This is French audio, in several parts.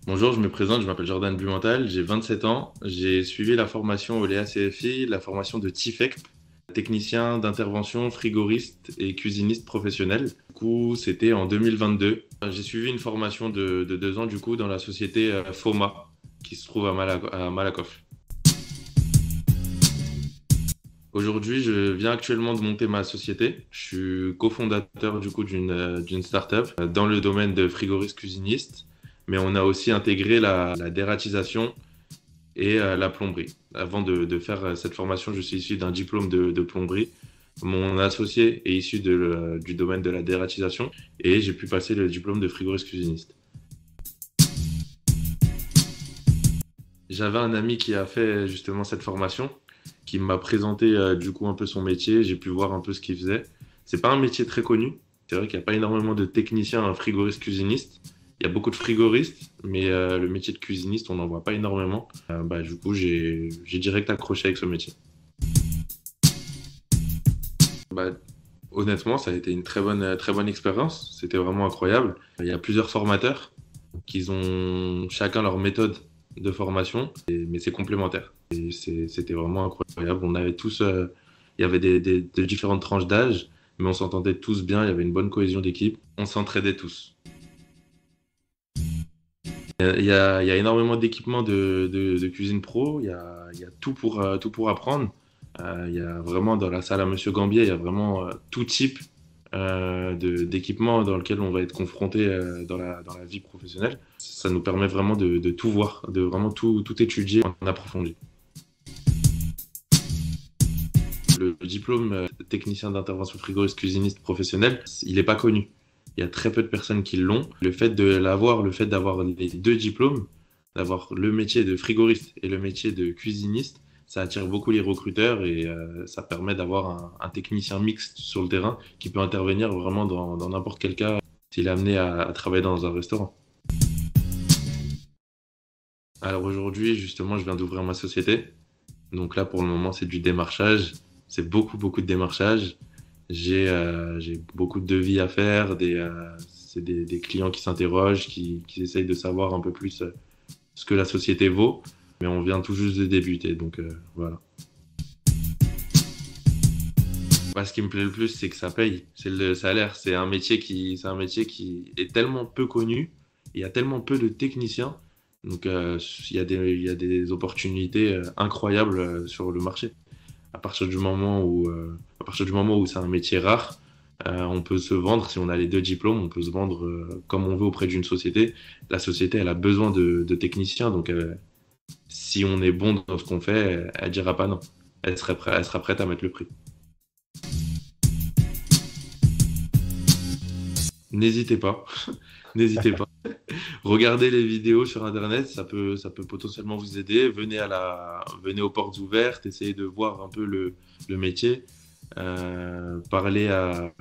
Bonjour, je me présente, je m'appelle Jordan Blumenthal, j'ai 27 ans. J'ai suivi la formation au Léa CFI, la formation de TIFEC, technicien d'intervention, frigoriste et cuisiniste professionnel. Du coup, c'était en 2022. J'ai suivi une formation de 2 ans du coup dans la société FOMA qui se trouve à Malakoff. Aujourd'hui, je viens actuellement de monter ma société. Je suis cofondateur du coup d'une start-up dans le domaine de frigoriste cuisiniste, mais on a aussi intégré la dératisation et la plomberie. Avant de faire cette formation, je suis issu d'un diplôme de plomberie. Mon associé est issu du domaine de la dératisation et j'ai pu passer le diplôme de frigoriste cuisiniste. J'avais un ami qui a fait justement cette formation, qui m'a présenté du coup un peu son métier. J'ai pu voir un peu ce qu'il faisait. C'est pas un métier très connu. C'est vrai qu'il n'y a pas énormément de techniciens frigoristes cuisinistes. Il y a beaucoup de frigoristes, mais le métier de cuisiniste, on n'en voit pas énormément. Du coup, j'ai direct accroché avec ce métier. Bah, honnêtement, ça a été une très bonne expérience. C'était vraiment incroyable. Il y a plusieurs formateurs qui ont chacun leur méthode de formation, mais c'est complémentaire. C'était vraiment incroyable. On avait tous, il y avait de différentes tranches d'âge, mais on s'entendait tous bien. Il y avait une bonne cohésion d'équipe. On s'entraidait tous. Il y a énormément d'équipements de cuisine pro. Il y a tout pour apprendre. Il y a vraiment dans la salle à Monsieur Gambier, il y a vraiment tout type d'équipements dans lequel on va être confronté dans la vie professionnelle. Ça nous permet vraiment de tout voir, de vraiment tout étudier en approfondi. Le diplôme de technicien d'intervention frigoriste cuisiniste professionnel, il n'est pas connu. Il y a très peu de personnes qui l'ont. Le fait de l'avoir, le fait d'avoir les deux diplômes, d'avoir le métier de frigoriste et le métier de cuisiniste, ça attire beaucoup les recruteurs et ça permet d'avoir un technicien mixte sur le terrain qui peut intervenir vraiment dans n'importe quel cas s'il est amené à travailler dans un restaurant. Alors aujourd'hui, justement, je viens d'ouvrir ma société. Donc là, pour le moment, c'est du démarchage. C'est beaucoup de démarchage. J'ai beaucoup de devis à faire. C'est des clients qui s'interrogent, qui essayent de savoir un peu plus ce que la société vaut. Mais on vient tout juste de débuter. Donc voilà. Bah, ce qui me plaît le plus, c'est que ça paye. C'est le salaire. C'est un métier qui est tellement peu connu. Il y a tellement peu de techniciens. Donc, il y a des opportunités incroyables sur le marché. À partir du moment où c'est un métier rare, on peut se vendre, si on a les deux diplômes, on peut se vendre comme on veut auprès d'une société. La société, elle a besoin de techniciens. Donc, si on est bon dans ce qu'on fait, elle dira pas non. Elle sera prête à mettre le prix. N'hésitez pas. N'hésitez pas. Regardez les vidéos sur Internet, ça peut potentiellement vous aider. Venez aux portes ouvertes, essayez de voir un peu le métier. Euh, parlez à,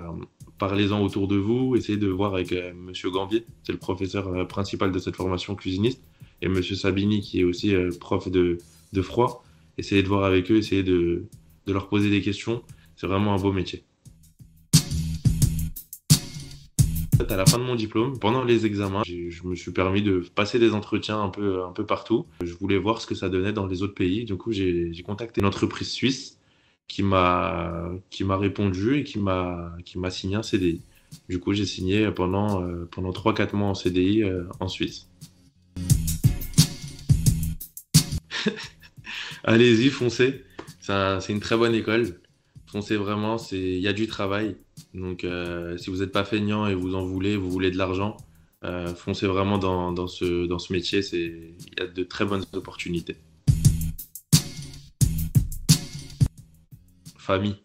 Parlez-en autour de vous. Essayez de voir avec Monsieur Gambier, c'est le professeur principal de cette formation cuisiniste, et Monsieur Sabini, qui est aussi prof de froid. Essayez de voir avec eux, essayez de leur poser des questions. C'est vraiment un beau métier. Fait, à la fin de mon diplôme, pendant les examens, je me suis permis de passer des entretiens un peu partout. Je voulais voir ce que ça donnait dans les autres pays. Du coup, j'ai contacté une entreprise suisse qui m'a répondu et qui m'a signé un CDI. Du coup, j'ai signé pendant 3 4 mois en CDI en Suisse. Allez-y, foncez. C'est une très bonne école. Foncez vraiment, il y a du travail. Donc, si vous n'êtes pas feignant et vous voulez de l'argent, foncez vraiment dans ce métier. Il y a de très bonnes opportunités. Famille.